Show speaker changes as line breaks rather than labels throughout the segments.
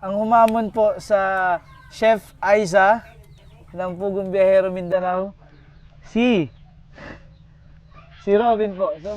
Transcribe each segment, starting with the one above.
Ang humamon po sa Chef Aiza ng Pugong Biyahero Mindanao, si Robin po. So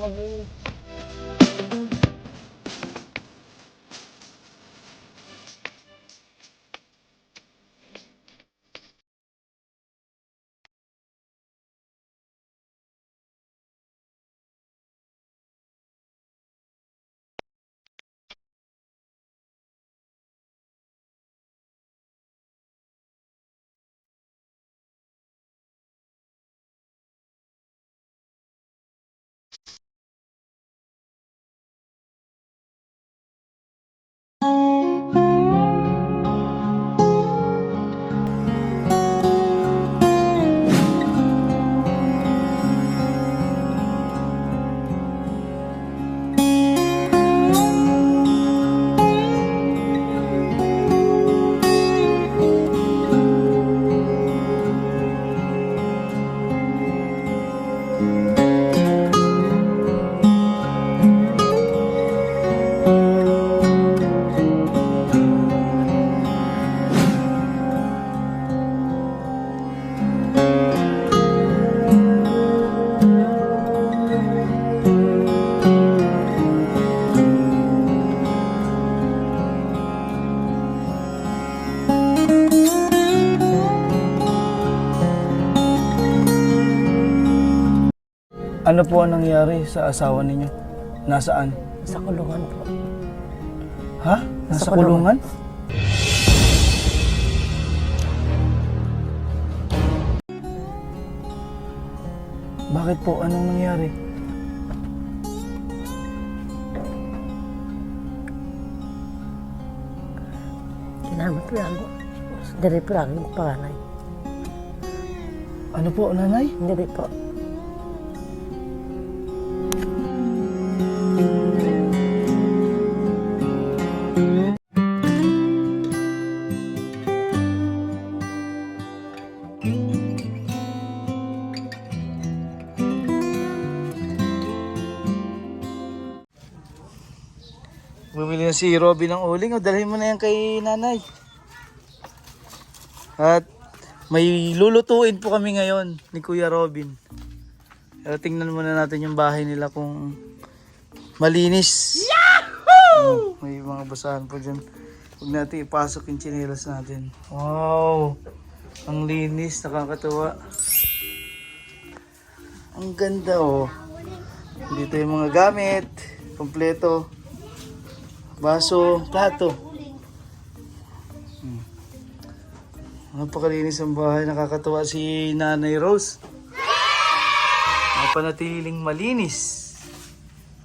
ano po ang nangyari sa asawa ninyo? Nasaan?
Sa kulungan po.
Ha? Nasa
Sa kulungan.
kulungan? Bakit po? Anong nangyari?
Kinamot po lang po. Dari po lang yung panganay.
Ano po, nanay?
Dari po.
Bumili na si Robin ng uling. O, dalhin mo na yan kay nanay. At may lulutuin po kami ngayon ni Kuya Robin. Pero tingnan muna natin yung bahay nila kung malinis. Yahoo! May mga basahan po dyan. Huwag natin ipasok yung tsinelas natin. Wow! Ang linis, nakakatuwa. Ang ganda oh. Dito yung mga gamit. Kompleto. Baso, plato. Napakalinis ang bahay. Nakakatuwa si Nanay Rose. Napanatiling malinis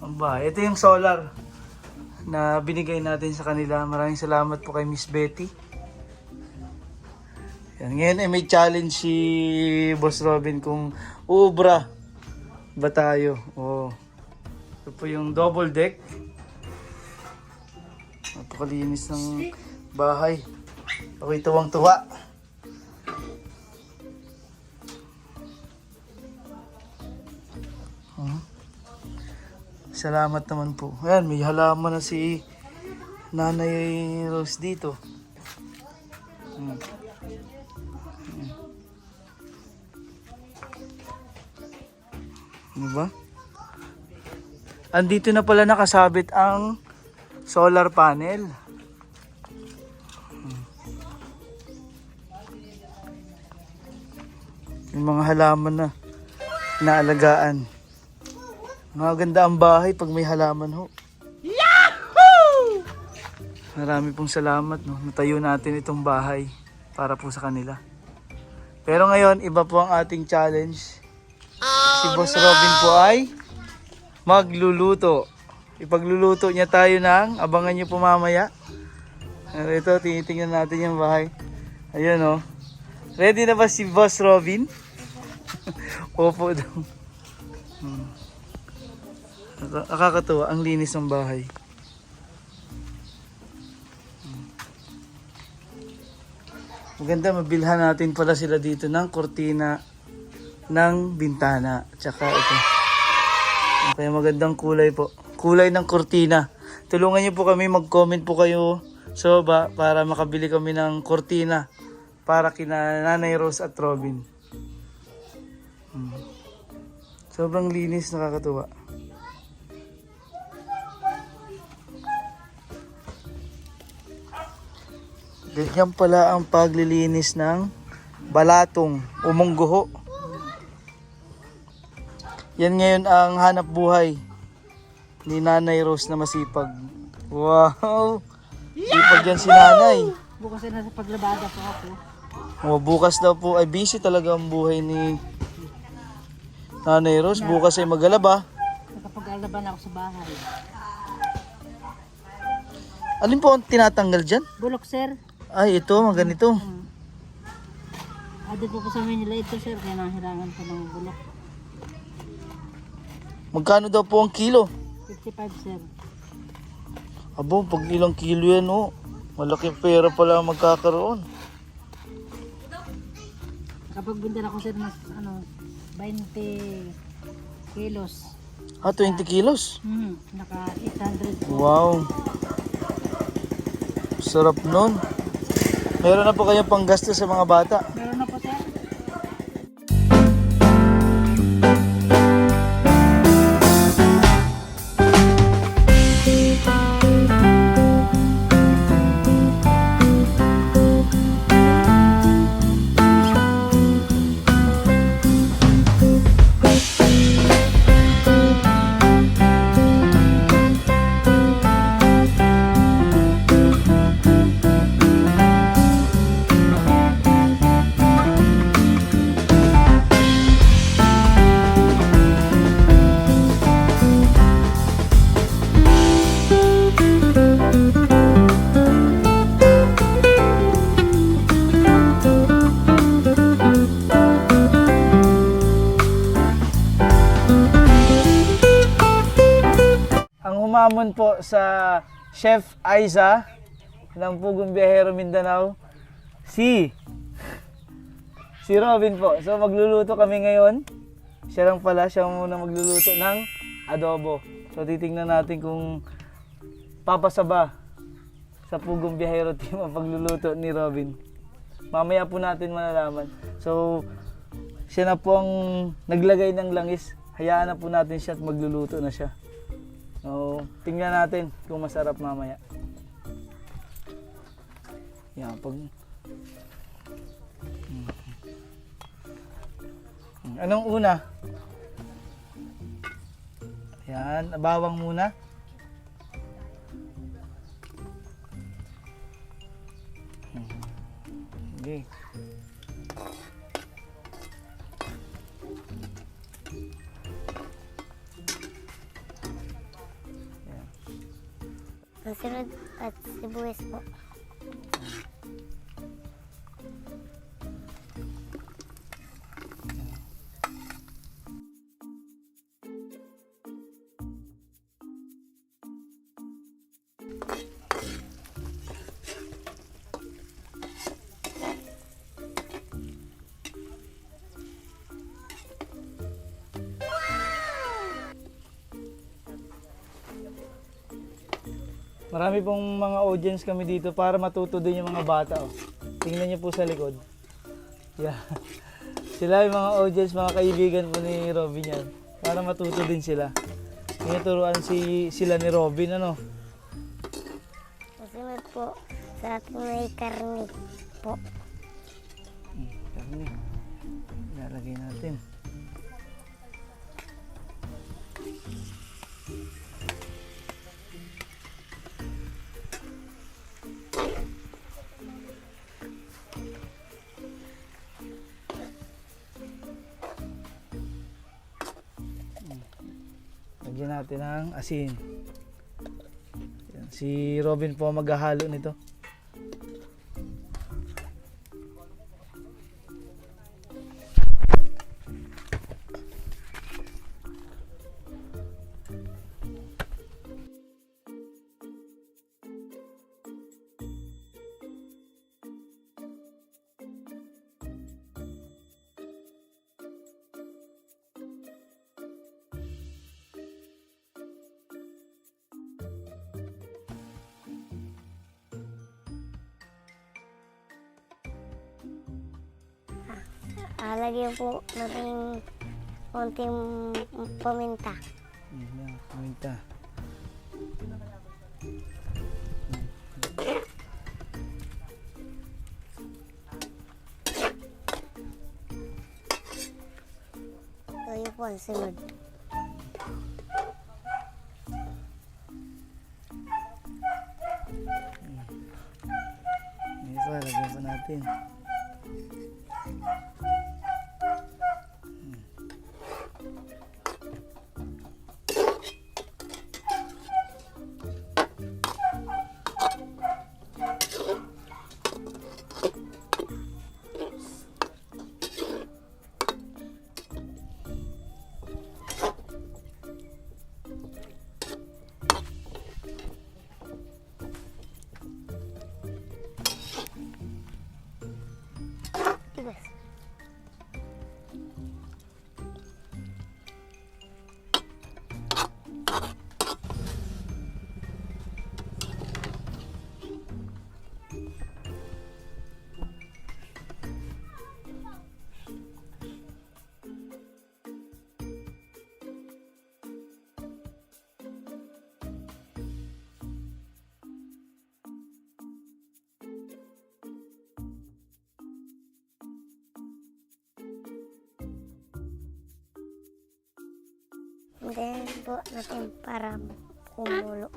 ang bahay. Ito yung solar na binigay natin sa kanila. Maraming salamat po kay Miss Betty. Yan. Ngayon ay may challenge si Boss Robin kung ubra ba tayo. Oh. Ito po yung double deck. Napakalinis ng bahay. Ako'y tuwang-tuwa. Salamat naman po. Ayan, may halaman na si Nanay Rose dito. Ano ba? Andito na pala nakasabit ang solar panel. Yung mga halaman na naalagaan. Maganda ang bahay pag may halaman ho. Yahoo! Marami pong salamat no. Natayo natin itong bahay para po sa kanila. Pero ngayon, iba po ang ating challenge. Si Boss Robin po ay magluluto. Ipagluluto niya tayo ng, abangan niyo po mamaya. Ito, tinitingnan natin yung bahay. Ayun o. Ready na ba si Boss Robin? Opo daw. Nakakatuwa, ang linis ng bahay. Maganda, mabilhan natin pala sila dito ng kortina ng bintana. Tsaka ito. Okay, magandang kulay po. Kulay ng kortina. Tulungan niyo po kami, mag-comment po kayo So para makabili kami ng kortina para kina Nanay Rose at Robin. Sobrang linis, nakakatuwa. Ganyan pala ang paglilinis ng balatong o mungguho. Yan ngayon ang hanap buhay ni Nanay Rose na masipag. Wow! Sipag yan si Nanay.
Bukas na sa paglabada po ako.
Bukas daw po ay busy talaga ang buhay ni Nanay Rose. Bukas ay magalaba.
Nakapag-alaban ako sa bahay.
Alin po ang tinatanggal dyan?
Bulok, sir.
Ay, ito, mga ganito.
Ado po kasama nila ito, sir. Kaya nahirangan ko ng bulok.
Magkano daw po ang kilo?
55, sir.
Abo, pag ilang kilo yan, oh. Malaking pera pala ang magkakaroon.
Kapag bundar ako, sir, mas 20 kilos.
20 kilos?
Naka 800 po.
Wow. Sarap nun. Meron na po kayong panggasto sa mga bata.
Meron na po, sir.
Humamon po sa Chef Aiza ng Pugong Biyahero Mindanao, si Robin po. So magluluto kami ngayon. Siya lang pala, siya muna magluluto ng adobo. So titingnan natin kung papasaba sa Pugong Biyahero team ang pagluluto ni Robin. Mamaya po natin malalaman. So siya na po ang naglagay ng langis. Hayaan na po natin siya at magluluto na siya. So, tingnan natin kung masarap mamaya. Yan, pag... Anong una? Yan, bawang muna. Okay.
Masunod at sibuyas po.
Marami pong mga audience kami dito para matuto din yung mga bata. Oh. Tingnan niyo po sa likod. Yeah. Sila yung mga audience, mga kaibigan po ni Robin yan. Para matuto din sila. Tinuturuan sila ni Robin, ano?
Masunod po sa ating may karne po.
Karne. Ilalagay natin. Lagyan natin ng asin. Yan, si Robin po maghahalo nito.
Lagyan po natin konting paminta.
Yan, paminta.
So yun po ang sunod.
Ito, lagyan pa natin.
Tibas. Then po natin para kumulo.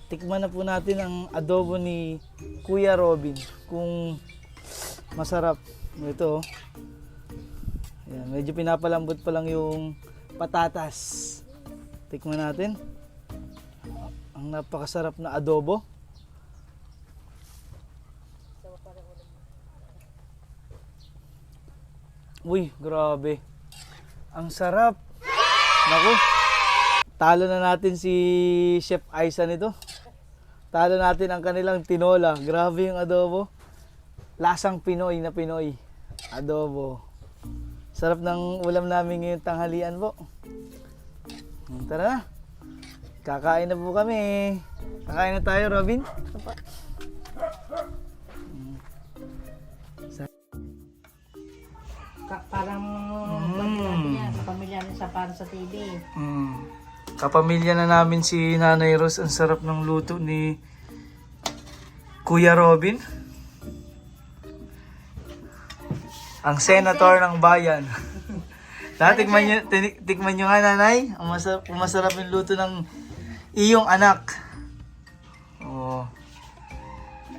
Tikman na po natin ang adobo ni Kuya Robin. Kung masarap. Ito. Ayan, medyo pinapalambot pa lang yung patatas. Tikman natin. Ang napakasarap na adobo. Uy, grabe. Ang sarap. Naku. Talo na natin si Chef Aiza nito. Talo natin ang kanilang tinola. Grabe yung adobo. Lasang Pinoy na Pinoy. Adobo. Sarap ng ulam namin ngayong tanghalian po. Tara na. Kakain na po kami. Kakain na tayo, Robin.
Opo.
Parang natin yan, pamilya niya sa para sa TV.
Kapamilya na namin si Nanay Rose. Ang sarap ng luto ni Kuya Robin. Ang senator ng bayan. Tikman nyo nga, Nanay. Ang masarap yung luto ng iyong anak. Oh.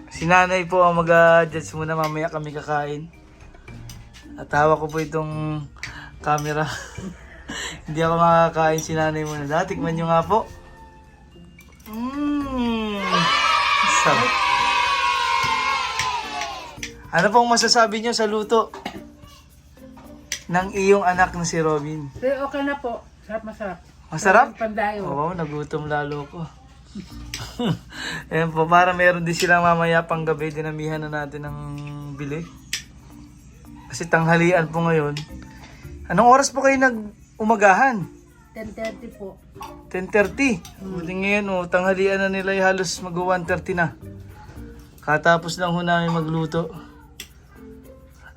Si Nanay po ang mag-judge muna, mamaya kami kakain. At hawak ko po itong camera. Hindi ako makakain, si Nanay muna. Tikman nyo nga po. Sarap. Ano pong masasabi nyo sa luto ng iyong anak na si Robin?
Okay na po. Sarap, masarap.
Masarap?
Pandayo.
Oo, nagutom lalo ko. Ayan po, para meron din silang mamaya pang gabi. Dinamihan na natin ng bili. Kasi tanghalian po ngayon. Anong oras po kayo nag-umagahan?
10:30 po.
10:30. Buti ngayon, tanghalian na nila, halos mag-1:30 na. Katapos lang ho namin magluto.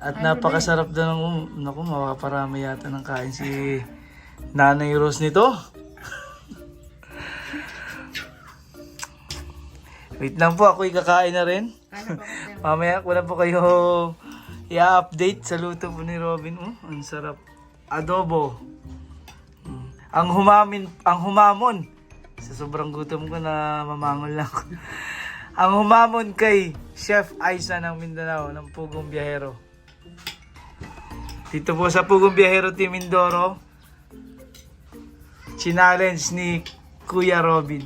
At napakasarap daw ng, naku, mapaparami yata ng kain si Nanay Rose nito. Wait lang po, ako'y kakain na rin. Mamaya ko na po kayo i-update sa luto po ni Robin. Ang sarap. Adobo. Ang humamon. Sa sobrang gutom ko na mamangol lang ko. Ang humamon kay Chef Aiza ng Mindanao, ng Pugong Biyahero. Dito po sa Pugong Biyahero Team Mindoro, challenge ni Kuya Robin.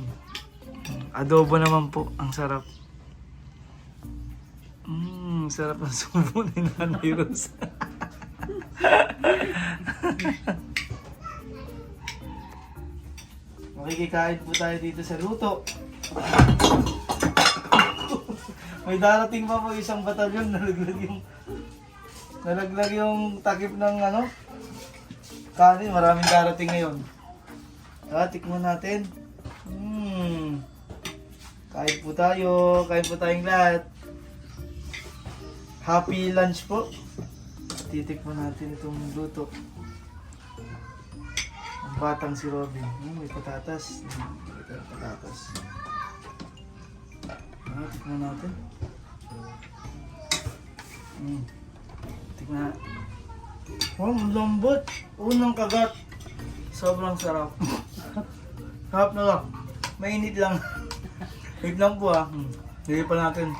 Adobo naman po, ang sarap. Sarap ng subo ni Nanay Rose. Makikikain po tayo dito sa luto. May darating pa po isang batalyon, nalaglag yung takip ng ano, kanin. Maraming darating ngayon. Tikman natin. Kain po tayong lahat. Happy lunch po. Titikman natin itong luto. Ang batang si Robin. May patatas. May patatas. Tikman natin. Tikman. Ang lambot. Unang kagat. Sobrang sarap. Sarap na lang. Mainit lang. Wait lang po ah. Hindi pa natin.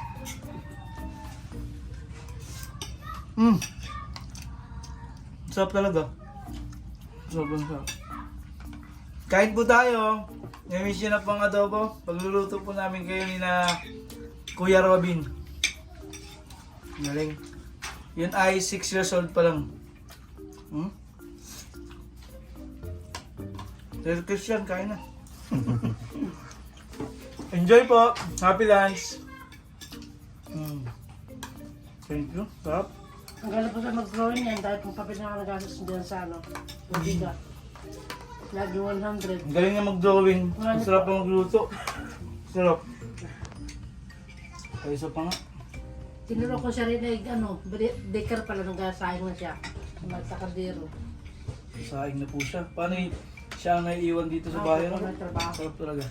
Sarap talaga. Sobrang sarap. Kain po tayo. Namiss nyo na pang adobo. Pagluluto po namin kayo ni na Kuya Robin. Galing. Yun ay 6 years old pa lang. Sir Christian, kain na. Enjoy po. Happy lunch. Thank you. Sarap.
Ang galing po sa mag-growing yan dahil kung papel na nagasos dyan sa ano, budiga. Lagi 100.
Ang galing niya mag-drawing. Ang sarap na magluto. Sarap. Ay, isa pa nga.
Tinuro ko siya rin ay ano, baker pala nung gasahin na siya. Sa kardero.
Saing na po siya. Paano siya ang naiiwan dito sa bahay?
Ako na trabaho.
Sarap talaga.